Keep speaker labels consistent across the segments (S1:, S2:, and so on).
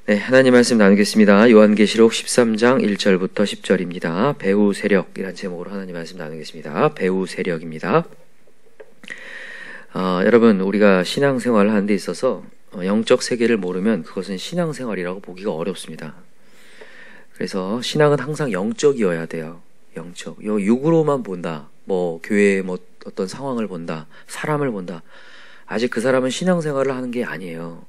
S1: 네, 하나님 말씀 나누겠습니다. 요한계시록 13장 1절부터 10절입니다. 배후 세력이라는 제목으로 하나님 말씀 나누겠습니다. 배후 세력입니다. 여러분, 우리가 신앙생활을 하는 데 있어서 영적 세계를 모르면 그것은 신앙생활이라고 보기가 어렵습니다. 그래서 신앙은 항상 영적이어야 돼요. 영적. 육으로만 본다. 교회의 어떤 상황을 본다. 사람을 본다. 아직 그 사람은 신앙생활을 하는 게 아니에요.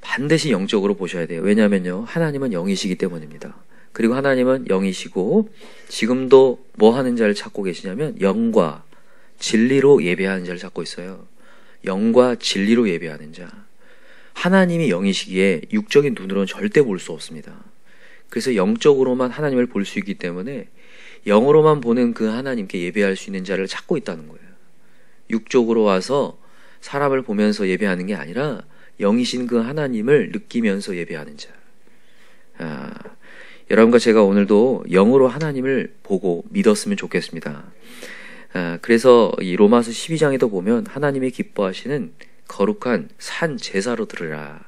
S1: 반드시 영적으로 보셔야 돼요. 왜냐하면요, 하나님은 영이시기 때문입니다. 그리고 하나님은 영이시고 지금도 뭐 하는 자를 찾고 계시냐면 영과 진리로 예배하는 자를 찾고 있어요. 영과 진리로 예배하는 자. 하나님이 영이시기에 육적인 눈으로는 절대 볼 수 없습니다. 그래서 영적으로만 하나님을 볼 수 있기 때문에 영으로만 보는 그 하나님께 예배할 수 있는 자를 찾고 있다는 거예요. 육적으로 와서 사람을 보면서 예배하는 게 아니라 영이신 그 하나님을 느끼면서 예배하는 자. 여러분과 제가 오늘도 영으로 하나님을 보고 믿었으면 좋겠습니다. 그래서 이 로마서 12장에도 보면 하나님이 기뻐하시는 거룩한 산 제사로 드리라.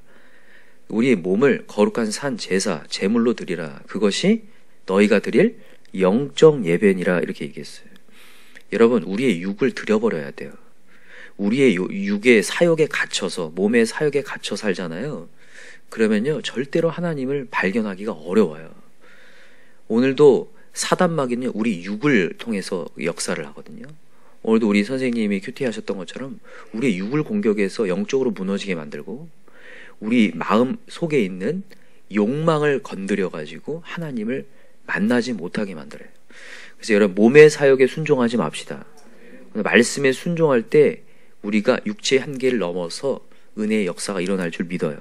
S1: 우리의 몸을 거룩한 산 제사, 제물로 드리라. 그것이 너희가 드릴 영적 예배니라, 이렇게 얘기했어요. 여러분, 우리의 육을 드려버려야 돼요. 우리의 육의 사역에 갇혀서, 몸의 사역에 갇혀 살잖아요. 그러면요, 절대로 하나님을 발견하기가 어려워요. 오늘도 사단마귀는요, 우리 육을 통해서 역사를 하거든요. 오늘도 우리 선생님이 큐티하셨던 것처럼 우리의 육을 공격해서 영적으로 무너지게 만들고, 우리 마음 속에 있는 욕망을 건드려가지고 하나님을 만나지 못하게 만들어요. 그래서 여러분, 몸의 사역에 순종하지 맙시다. 말씀에 순종할 때 우리가 육체의 한계를 넘어서 은혜의 역사가 일어날 줄 믿어요.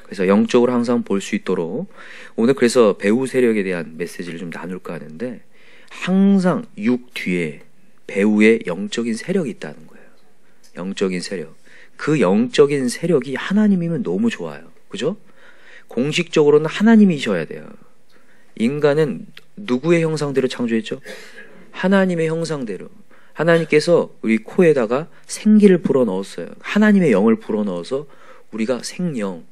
S1: 그래서 영적으로 항상 볼 수 있도록 오늘 그래서 배후 세력에 대한 메시지를 좀 나눌까 하는데, 항상 육 뒤에 배후에 영적인 세력이 있다는 거예요. 영적인 세력. 그 영적인 세력이 하나님이면 너무 좋아요. 그죠? 공식적으로는 하나님이셔야 돼요. 인간은 누구의 형상대로 창조했죠? 하나님의 형상대로. 하나님께서 우리 코에다가 생기를 불어넣었어요. 하나님의 영을 불어넣어서 우리가 생영,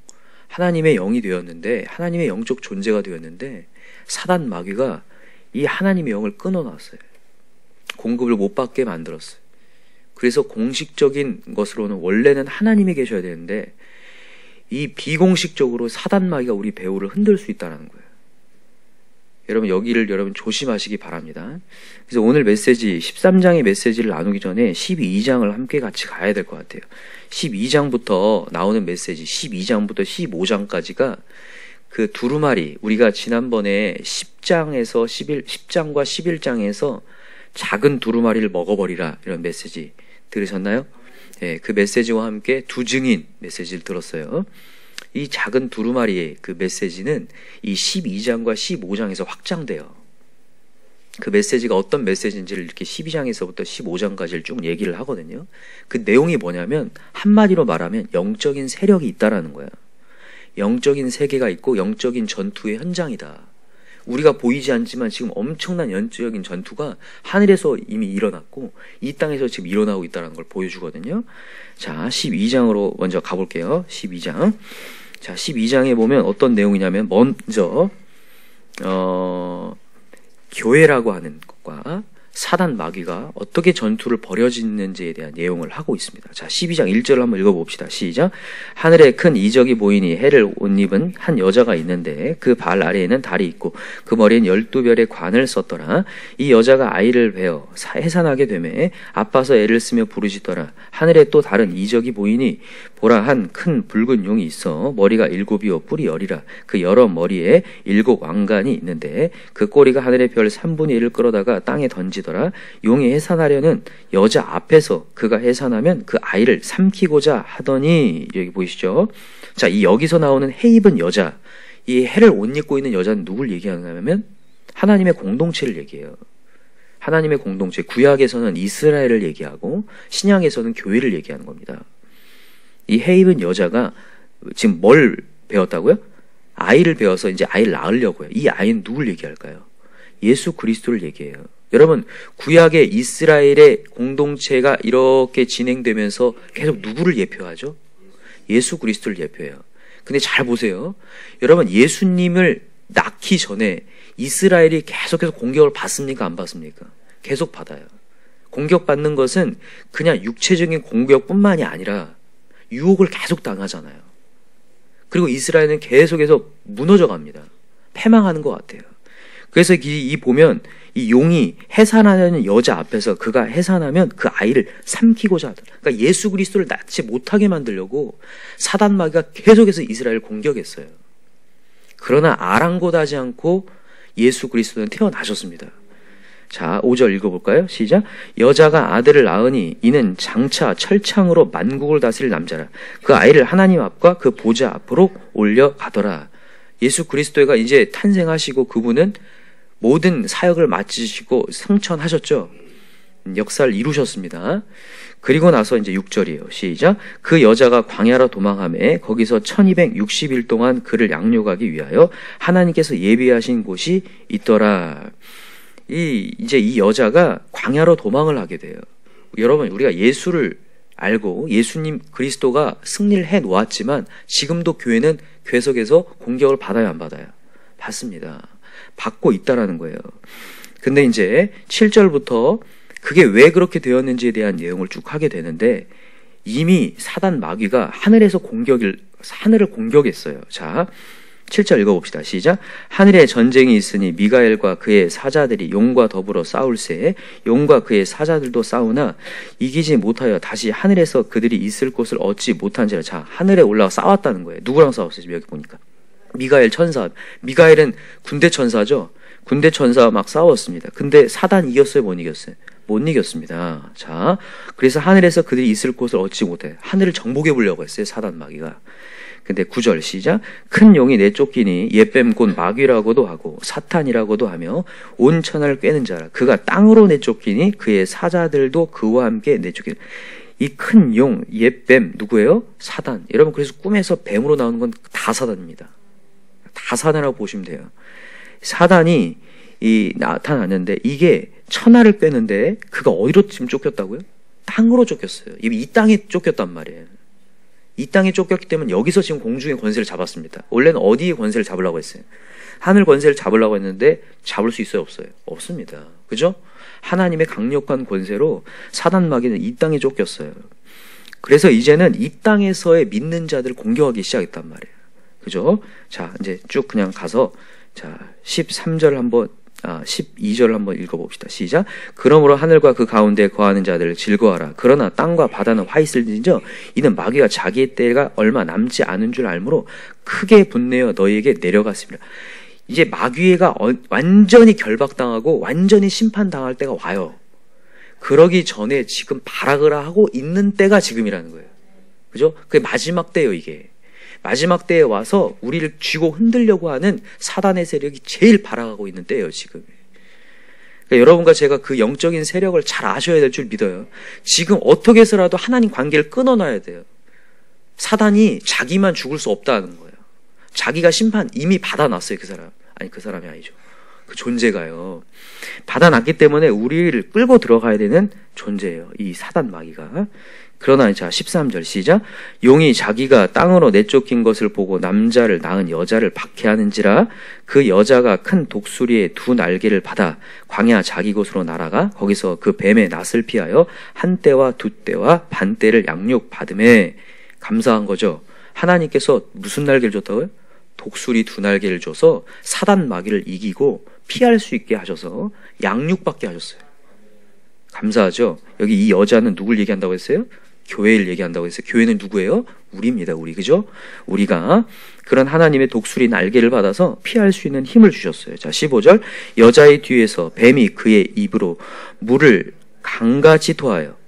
S1: 하나님의 영이 되었는데, 하나님의 영적 존재가 되었는데, 사단 마귀가 이 하나님의 영을 끊어놨어요. 공급을 못 받게 만들었어요. 그래서 공식적인 것으로는 원래는 하나님이 계셔야 되는데, 이 비공식적으로 사단 마귀가 우리 배후를 흔들 수 있다는 거예요. 여러분, 여기를 여러분 조심하시기 바랍니다. 그래서 오늘 메시지 13장의 메시지를 나누기 전에 12장을 함께 같이 가야 될 것 같아요. 12장부터 나오는 메시지, 12장부터 15장까지가 그 두루마리, 우리가 지난번에 10장과 11장에서 작은 두루마리를 먹어버리라, 이런 메시지 들으셨나요? 네, 그 메시지와 함께 두 증인 메시지를 들었어요. 이 작은 두루마리의 그 메시지는 이 12장과 15장에서 확장돼요. 그 메시지가 어떤 메시지인지를 이렇게 12장에서부터 15장까지를 쭉 얘기를 하거든요. 그 내용이 뭐냐면, 한마디로 말하면 영적인 세력이 있다라는 거예요. 영적인 세계가 있고 영적인 전투의 현장이다. 우리가 보이지 않지만 지금 엄청난 영적인 전투가 하늘에서 이미 일어났고 이 땅에서 지금 일어나고 있다는 걸 보여주거든요. 자, 12장으로 먼저 가볼게요. 12장. 자, 12장에 보면 어떤 내용이냐면, 먼저 교회라고 하는 것과 사단 마귀가 어떻게 전투를 벌여지는지에 대한 내용을 하고 있습니다. 자, 12장 1절을 한번 읽어봅시다. 시작. 하늘에 큰 이적이 보이니 해를 옷 입은 한 여자가 있는데 그 발 아래에는 달이 있고 그 머리엔 12별의 관을 썼더라. 이 여자가 아이를 베어 해산하게 되매 아파서 애를 쓰며 부르짖더라. 하늘에 또 다른 이적이 보이니 보라, 한 큰 붉은 용이 있어 머리가 7이요 뿔이 10이라. 그 여러 머리에 7 왕관이 있는데 그 꼬리가 하늘의 별 3분의 1을 끌어다가 땅에 던지더라. 용이 해산하려는 여자 앞에서 그가 해산하면 그 아이를 삼키고자 하더니, 여기 보이시죠? 자, 이 여기서 나오는 해 입은 여자, 이 해를 옷 입고 있는 여자는 누굴 얘기하냐면 하나님의 공동체를 얘기해요. 하나님의 공동체. 구약에서는 이스라엘을 얘기하고 신약에서는 교회를 얘기하는 겁니다. 이 해 입은 여자가 지금 뭘 배웠다고요? 아이를 배워서 이제 아이를 낳으려고요. 이 아이는 누굴 얘기할까요? 예수 그리스도를 얘기해요. 여러분, 구약의 이스라엘의 공동체가 이렇게 진행되면서 계속 누구를 예표하죠? 예수 그리스도를 예표해요. 그 근데 잘 보세요. 여러분, 예수님을 낳기 전에 이스라엘이 계속해서 공격을 받습니까? 안 받습니까? 계속 받아요. 공격받는 것은 그냥 육체적인 공격뿐만이 아니라 유혹을 계속 당하잖아요. 그리고 이스라엘은 계속해서 무너져 갑니다. 패망하는 것 같아요. 그래서 이 보면 이 용이 해산하는 여자 앞에서 그가 해산하면 그 아이를 삼키고자 하더라. 그러니까 예수 그리스도를 낳지 못하게 만들려고 사단 마귀가 계속해서 이스라엘을 공격했어요. 그러나 아랑곳하지 않고 예수 그리스도는 태어나셨습니다. 자, 5절 읽어볼까요? 시작. 여자가 아들을 낳으니 이는 장차 철창으로 만국을 다스릴 남자라. 그 아이를 하나님 앞과 그 보좌 앞으로 올려가더라. 예수 그리스도가 이제 탄생하시고 그분은 모든 사역을 마치시고 승천하셨죠. 역사를 이루셨습니다. 그리고 나서 이제 6절이에요. 시작. 그 여자가 광야로 도망하매 거기서 1260일 동안 그를 양육하기 위하여 하나님께서 예비하신 곳이 있더라. 이제 이 여자가 광야로 도망을 하게 돼요. 여러분, 우리가 예수를 알고 예수님 그리스도가 승리를 해 놓았지만 지금도 교회는 계속해서 공격을 받아요, 안 받아요? 받습니다. 받고 있다라는 거예요. 근데 이제 7절부터 그게 왜 그렇게 되었는지에 대한 내용을 쭉 하게 되는데 이미 사단 마귀가 하늘을 공격했어요. 자, 7절 읽어봅시다. 시작. 하늘에 전쟁이 있으니 미가엘과 그의 사자들이 용과 더불어 싸울새 용과 그의 사자들도 싸우나 이기지 못하여 다시 하늘에서 그들이 있을 곳을 얻지 못한지라. 자, 하늘에 올라가 싸웠다는 거예요. 누구랑 싸웠어요? 여기 보니까 미가엘 천사. 미가엘은 군대 천사죠. 군대 천사와 막 싸웠습니다. 근데 사단 이겼어요? 못 이겼어요? 못 이겼습니다. 자, 그래서 하늘에서 그들이 있을 곳을 얻지 못해 하늘을 정복해 보려고 했어요, 사단 마귀가. 근데 9절 시작. 큰 용이 내쫓기니 옛뱀 곧 마귀라고도 하고 사탄이라고도 하며 온 천하를 꿰는 자라. 그가 땅으로 내쫓기니 그의 사자들도 그와 함께 내쫓기니. 이 큰 용, 옛뱀 누구예요? 사단. 여러분, 그래서 꿈에서 뱀으로 나오는 건 다 사단입니다. 다 사단이라고 보시면 돼요. 사단이 나타났는데 이게 천하를 꿰는데 그가 어디로 지금 쫓겼다고요? 땅으로 쫓겼어요. 이 땅에 쫓겼단 말이에요. 이 땅에 쫓겼기 때문에 여기서 지금 공중의 권세를 잡았습니다. 원래는 어디의 권세를 잡으려고 했어요? 하늘 권세를 잡으려고 했는데 잡을 수 있어요? 없어요? 없습니다. 그죠? 하나님의 강력한 권세로 사단 마귀는 이 땅에 쫓겼어요. 그래서 이제는 이 땅에서의 믿는 자들을 공격하기 시작했단 말이에요. 그죠? 자, 이제 쭉 그냥 가서 자, 13절 한번 12절을 한번 읽어봅시다. 시작. 그러므로 하늘과 그 가운데 거하는 자들을 즐거워하라. 그러나 땅과 바다는 화 있을진저 이는 마귀가 자기의 때가 얼마 남지 않은 줄 알므로 크게 분내어 너희에게 내려갔습니다. 이제 마귀가 완전히 결박당하고 완전히 심판당할 때가 와요. 그러기 전에 지금 발악을 하고 있는 때가 지금이라는 거예요. 그죠? 그게 마지막 때예요, 이게. 마지막 때에 와서 우리를 쥐고 흔들려고 하는 사단의 세력이 제일 발악하고 있는 때예요, 지금. 그러니까 여러분과 제가 그 영적인 세력을 잘 아셔야 될 줄 믿어요. 지금 어떻게 해서라도 하나님 관계를 끊어놔야 돼요. 사단이 자기만 죽을 수 없다는 거예요. 자기가 심판 이미 받아놨어요, 그 사람. 아니, 그 사람이 아니죠. 그 존재가요. 받아놨기 때문에 우리를 끌고 들어가야 되는 존재예요, 이 사단 마귀가. 그러나 자 13절 시작. 용이 자기가 땅으로 내쫓긴 것을 보고 남자를 낳은 여자를 박해하는지라. 그 여자가 큰 독수리의 두 날개를 받아 광야 자기 곳으로 날아가 거기서 그 뱀의 낯을 피하여 한 때와 두 때와 반 때를 양육받음에. 감사한 거죠. 하나님께서 무슨 날개를 줬다고요? 독수리 두 날개를 줘서 사단 마귀를 이기고 피할 수 있게 하셔서 양육받게 하셨어요. 감사하죠. 여기 이 여자는 누굴 얘기한다고 했어요? 교회를 얘기한다고 했어요. 교회는 누구예요? 우리입니다. 우리. 그죠? 우리가 그런 하나님의 독수리 날개를 받아서 피할 수 있는 힘을 주셨어요. 자, 15절. 여자의 뒤에서 뱀이 그의 입으로 물을 강같이 토하여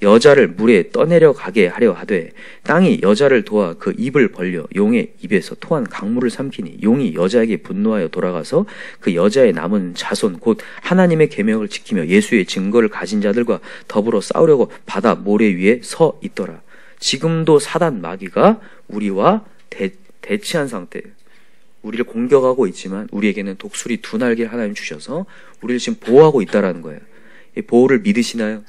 S1: 여자를 물에 떠내려 가게 하려 하되 땅이 여자를 도와 그 입을 벌려 용의 입에서 토한 강물을 삼키니 용이 여자에게 분노하여 돌아가서 그 여자의 남은 자손 곧 하나님의 계명을 지키며 예수의 증거를 가진 자들과 더불어 싸우려고 바다 모래 위에 서 있더라. 지금도 사단 마귀가 우리와 대치한 상태예요. 우리를 공격하고 있지만 우리에게는 독수리 두 날개를 하나님 주셔서 우리를 지금 보호하고 있다라는 거예요. 이 보호를 믿으시나요?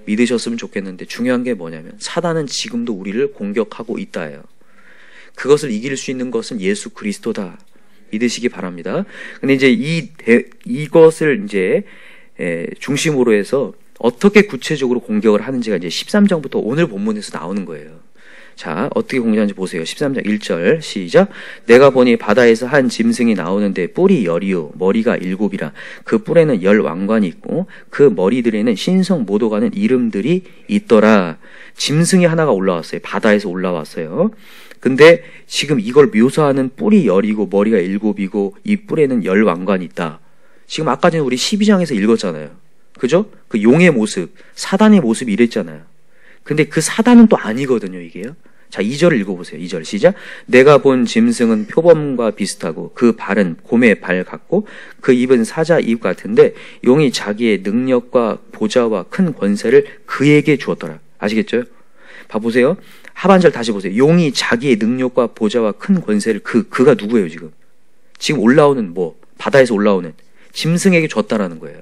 S1: 믿으셨으면 좋겠는데 중요한 게 뭐냐면 사단은 지금도 우리를 공격하고 있다예요. 그것을 이길 수 있는 것은 예수 그리스도다. 믿으시기 바랍니다. 근데 이제 이것을 이제 중심으로 해서 어떻게 구체적으로 공격을 하는지가 이제 13장부터 오늘 본문에서 나오는 거예요. 자, 어떻게 공격하는지 보세요. 13장 1절 시작. 내가 보니 바다에서 한 짐승이 나오는데 뿔이 10이요 머리가 7이라. 그 뿔에는 10 왕관이 있고 그 머리들에는 신성 모독하는 이름들이 있더라. 짐승이 하나가 올라왔어요. 바다에서 올라왔어요. 근데 지금 이걸 묘사하는 뿔이 10이고 머리가 7이고 이 뿔에는 10 왕관이 있다. 지금 아까 전에 우리 12장에서 읽었잖아요. 그죠? 그 용의 모습, 사단의 모습이 이랬잖아요. 근데 그 사단은 또 아니거든요, 이게요. 자, 2절을 읽어보세요. 2절 시작. 내가 본 짐승은 표범과 비슷하고 그 발은 곰의 발 같고 그 입은 사자 입 같은데 용이 자기의 능력과 보좌와 큰 권세를 그에게 주었더라. 아시겠죠? 봐보세요. 하반절 다시 보세요. 용이 자기의 능력과 보좌와 큰 권세를 그가 누구예요, 지금? 지금 올라오는 바다에서 올라오는 짐승에게 줬다라는 거예요.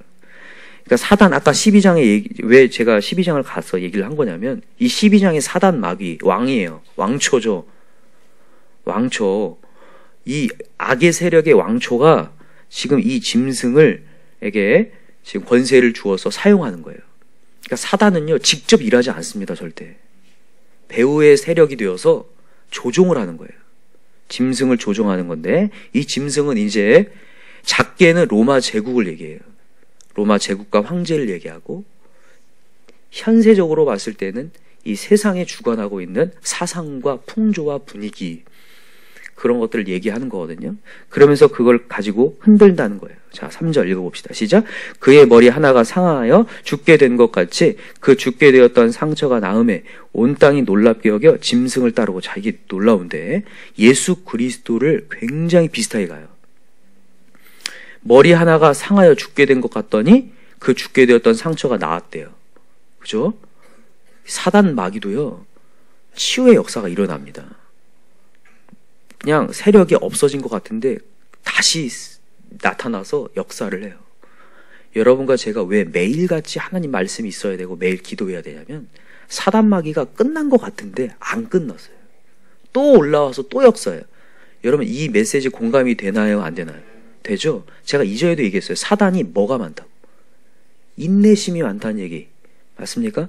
S1: 그러니까 사단, 아까 12장에 왜 제가 12장을 가서 얘기를 한 거냐면, 이 12장의 사단 마귀, 왕이에요. 왕초죠. 왕초. 이 악의 세력의 왕초가 지금 이 짐승에게 지금 권세를 주어서 사용하는 거예요. 그러니까 사단은요, 직접 일하지 않습니다, 절대. 배후의 세력이 되어서 조종을 하는 거예요. 짐승을 조종하는 건데, 이 짐승은 이제 작게는 로마 제국을 얘기해요. 로마 제국과 황제를 얘기하고, 현세적으로 봤을 때는 이 세상에 주관하고 있는 사상과 풍조와 분위기, 그런 것들을 얘기하는 거거든요. 그러면서 그걸 가지고 흔들다는 거예요. 자, 3절 읽어봅시다. 시작. 그의 머리 하나가 상하여 죽게 된 것 같이 그 죽게 되었던 상처가 나음에 온 땅이 놀랍게 여겨 짐승을 따르고. 자, 이게 놀라운데 예수 그리스도를 굉장히 비슷하게 가요. 머리 하나가 상하여 죽게 된 것 같더니 그 죽게 되었던 상처가 나았대요. 그죠? 사단 마귀도요, 치유의 역사가 일어납니다. 그냥 세력이 없어진 것 같은데 다시 나타나서 역사를 해요. 여러분과 제가 왜 매일같이 하나님 말씀이 있어야 되고 매일 기도해야 되냐면, 사단 마귀가 끝난 것 같은데 안 끝났어요. 또 올라와서 또 역사해요. 여러분, 이 메시지 공감이 되나요? 안 되나요? 되죠? 제가 2절에도 얘기했어요. 사단이 뭐가 많다고? 인내심이 많다는 얘기 맞습니까?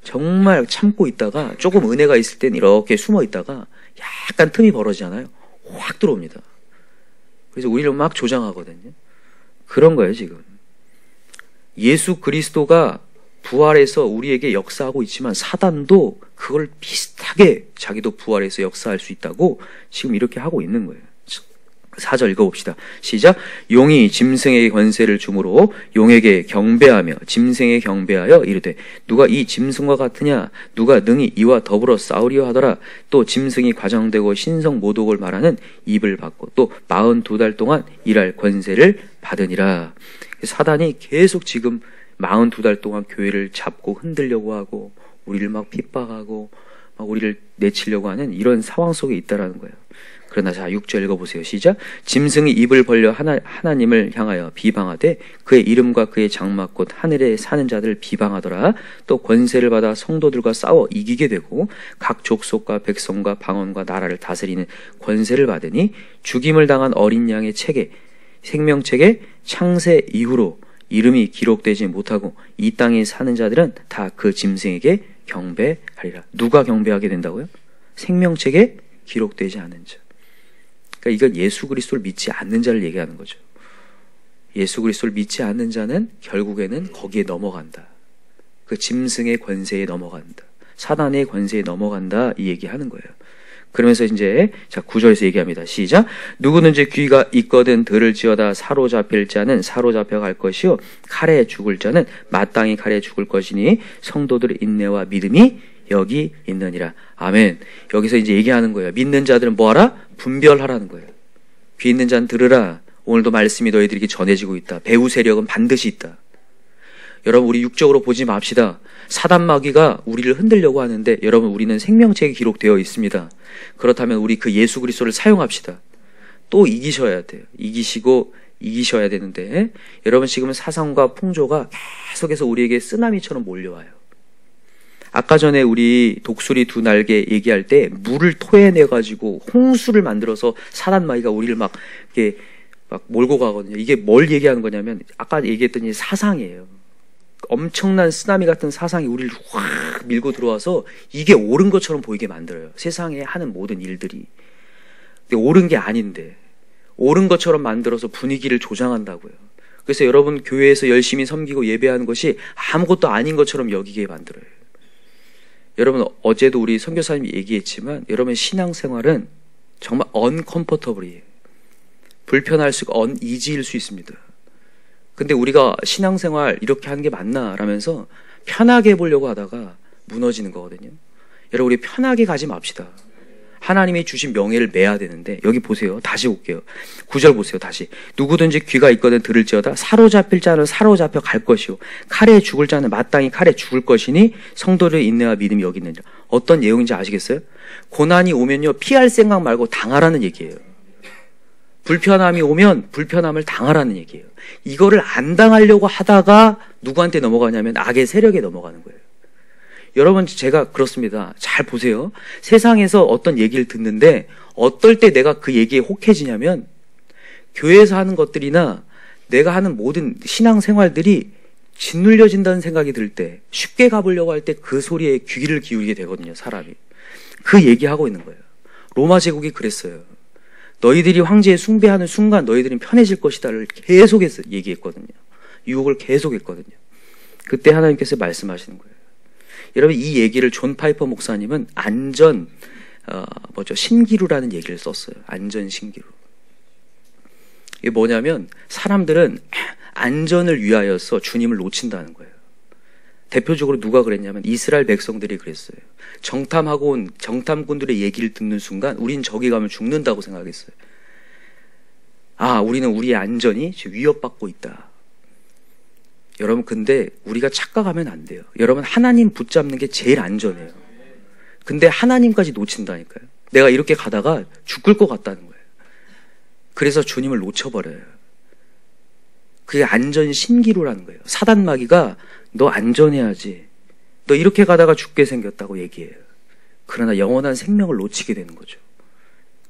S1: 정말 참고 있다가 조금 은혜가 있을 땐 이렇게 숨어 있다가 약간 틈이 벌어지잖아요. 확 들어옵니다. 그래서 우리를 막 조장하거든요. 그런 거예요, 지금. 예수 그리스도가 부활해서 우리에게 역사하고 있지만 사단도 그걸 비슷하게 자기도 부활해서 역사할 수 있다고 지금 이렇게 하고 있는 거예요. 4절 읽어봅시다. 시작. 용이 짐승에게 권세를 주므로 용에게 경배하며 짐승에 경배하여 이르되 누가 이 짐승과 같으냐, 누가 능히 이와 더불어 싸우리요 하더라. 또 짐승이 과장되고 신성 모독을 말하는 입을 받고 또 42달 동안 일할 권세를 받으니라. 사단이 계속 지금 42달 동안 교회를 잡고 흔들려고 하고 우리를 막 핍박하고 막 우리를 내치려고 하는 이런 상황 속에 있다라는 거예요. 그러나 자, 6절 읽어보세요. 시작. 짐승이 입을 벌려 하나님을 향하여 비방하되 그의 이름과 그의 장막 곧 하늘에 사는 자들을 비방하더라. 또 권세를 받아 성도들과 싸워 이기게 되고 각 족속과 백성과 방언과 나라를 다스리는 권세를 받으니 죽임을 당한 어린 양의 책에, 생명책에 창세 이후로 이름이 기록되지 못하고 이 땅에 사는 자들은 다 그 짐승에게 경배하리라. 누가 경배하게 된다고요? 생명책에 기록되지 않은 자. 그러니까 이건 예수 그리스도를 믿지 않는 자를 얘기하는 거죠. 예수 그리스도를 믿지 않는 자는 결국에는 거기에 넘어간다. 그 짐승의 권세에 넘어간다. 사단의 권세에 넘어간다. 이 얘기하는 거예요. 그러면서 이제 자, 9절에서 얘기합니다. 시작. 누구든지 귀가 있거든 들을지어다. 사로잡힐 자는 사로잡혀 갈 것이요 칼에 죽을 자는 마땅히 칼에 죽을 것이니 성도들의 인내와 믿음이 여기 있느니라. 아멘. 여기서 이제 얘기하는 거예요. 믿는 자들은 뭐하라? 분별하라는 거예요. 귀 있는 자는 들으라. 오늘도 말씀이 너희들에게 전해지고 있다. 배후 세력은 반드시 있다. 여러분, 우리 육적으로 보지 맙시다. 사단 마귀가 우리를 흔들려고 하는데 여러분, 우리는 생명책에 기록되어 있습니다. 그렇다면 우리 그 예수 그리스도를 사용합시다. 또 이기셔야 돼요. 이기셔야 되는데 여러분, 지금은 사상과 풍조가 계속해서 우리에게 쓰나미처럼 몰려와요. 아까 전에 우리 독수리 두 날개 얘기할 때 물을 토해내가지고 홍수를 만들어서 사단마귀가 우리를 막 이렇게 막 몰고 가거든요. 이게 뭘 얘기하는 거냐면 아까 얘기했더니 사상이에요. 엄청난 쓰나미 같은 사상이 우리를 확 밀고 들어와서 이게 옳은 것처럼 보이게 만들어요. 세상에 하는 모든 일들이. 근데 옳은 게 아닌데 옳은 것처럼 만들어서 분위기를 조장한다고요. 그래서 여러분 교회에서 열심히 섬기고 예배하는 것이 아무것도 아닌 것처럼 여기게 만들어요. 여러분 어제도 우리 선교사님이 얘기했지만 여러분의 신앙생활은 정말 언컴포터블이에요. 불편할 수가 언이지일 수 있습니다. 근데 우리가 신앙생활 이렇게 하는 게 맞나 라면서 편하게 해보려고 하다가 무너지는 거거든요. 여러분 우리 편하게 가지 맙시다. 하나님이 주신 명예를 매야 되는데 여기 보세요. 다시 볼게요. 9절 보세요. 다시. 누구든지 귀가 있거든 들을지어다. 사로잡힐 자는 사로잡혀 갈 것이요 칼에 죽을 자는 마땅히 칼에 죽을 것이니 성도를 인내와 믿음이 여기 있느니라. 어떤 내용인지 아시겠어요? 고난이 오면요 피할 생각 말고 당하라는 얘기예요. 불편함이 오면 불편함을 당하라는 얘기예요. 이거를 안 당하려고 하다가 누구한테 넘어가냐면 악의 세력에 넘어가는 거예요. 여러분 제가 그렇습니다. 잘 보세요. 세상에서 어떤 얘기를 듣는데 어떨 때 내가 그 얘기에 혹해지냐면 교회에서 하는 것들이나 내가 하는 모든 신앙생활들이 짓눌려진다는 생각이 들 때 쉽게 가보려고 할 때 그 소리에 귀를 기울이게 되거든요. 사람이. 그 얘기하고 있는 거예요. 로마 제국이 그랬어요. 너희들이 황제에 숭배하는 순간 너희들은 편해질 것이다를 계속해서 얘기했거든요. 유혹을 계속했거든요. 그때 하나님께서 말씀하시는 거예요. 여러분 이 얘기를 존 파이퍼 목사님은 신기루라는 얘기를 썼어요. 안전 신기루. 이게 뭐냐면 사람들은 안전을 위하여서 주님을 놓친다는 거예요. 대표적으로 누가 그랬냐면 이스라엘 백성들이 그랬어요. 정탐하고 온 정탐꾼들의 얘기를 듣는 순간 우린 저기 가면 죽는다고 생각했어요. 아, 우리는 우리의 안전이 지금 위협받고 있다. 여러분 근데 우리가 착각하면 안 돼요. 여러분 하나님 붙잡는 게 제일 안전해요. 근데 하나님까지 놓친다니까요. 내가 이렇게 가다가 죽을 것 같다는 거예요. 그래서 주님을 놓쳐버려요. 그게 안전 신기루라는 거예요. 사단마귀가 너 안전해야지. 너 이렇게 가다가 죽게 생겼다고 얘기해요. 그러나 영원한 생명을 놓치게 되는 거죠.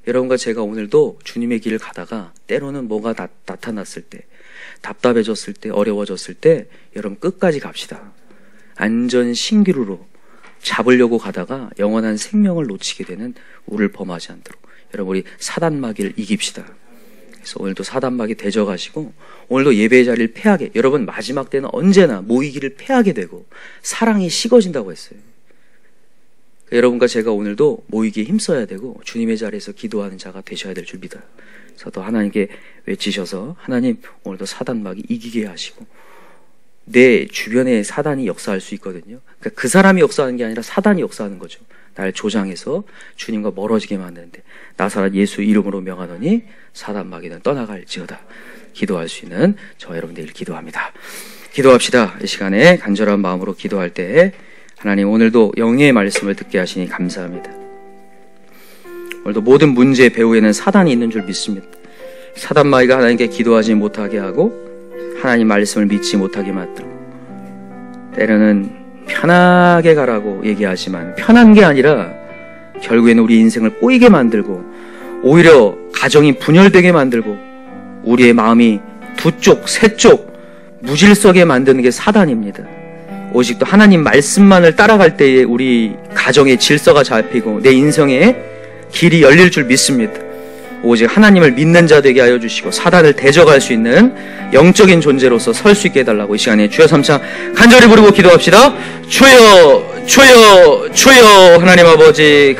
S1: 여러분과 제가 오늘도 주님의 길을 가다가 때로는 뭐가 나타났을 때, 답답해졌을 때, 어려워졌을 때 여러분 끝까지 갑시다. 안전 신기루로 잡으려고 가다가 영원한 생명을 놓치게 되는 우리를 범하지 않도록 여러분 우리 사단마귀를 이깁시다. 그래서 오늘도 사단마귀 대적하시고 오늘도 예배의 자리를 패하게, 여러분 마지막 때는 언제나 모이기를 패하게 되고 사랑이 식어진다고 했어요. 여러분과 제가 오늘도 모이기에 힘써야 되고 주님의 자리에서 기도하는 자가 되셔야 될 줄 믿어요. 그래서 또 하나님께 외치셔서 하나님 오늘도 사단마귀 이기게 하시고, 내 주변에 사단이 역사할 수 있거든요. 그러니까 그 사람이 역사하는 게 아니라 사단이 역사하는 거죠. 날 조장해서 주님과 멀어지게 만드는데 나사렛 예수 이름으로 명하노니 사단마귀는 떠나갈지어다. 기도할 수 있는 저와 여러분들 기도합니다. 기도합시다. 이 시간에 간절한 마음으로 기도할 때 하나님 오늘도 영의 말씀을 듣게 하시니 감사합니다. 오늘도 모든 문제의 배후에는 사단이 있는 줄 믿습니다. 사단마귀가 하나님께 기도하지 못하게 하고 하나님 말씀을 믿지 못하게 만들고 때로는 편하게 가라고 얘기하지만 편한 게 아니라 결국에는 우리 인생을 꼬이게 만들고 오히려 가정이 분열되게 만들고 우리의 마음이 두 쪽, 세 쪽 무질서게 만드는 게 사단입니다. 오직 또 하나님 말씀만을 따라갈 때에 우리 가정의 질서가 잡히고 내 인생의 길이 열릴 줄 믿습니다. 오직 하나님을 믿는 자 되게 하여 주시고 사단을 대적할 수 있는 영적인 존재로서 설 수 있게 해달라고 이 시간에 주여 삼창 간절히 부르고 기도합시다. 주여 주여 주여. 하나님 아버지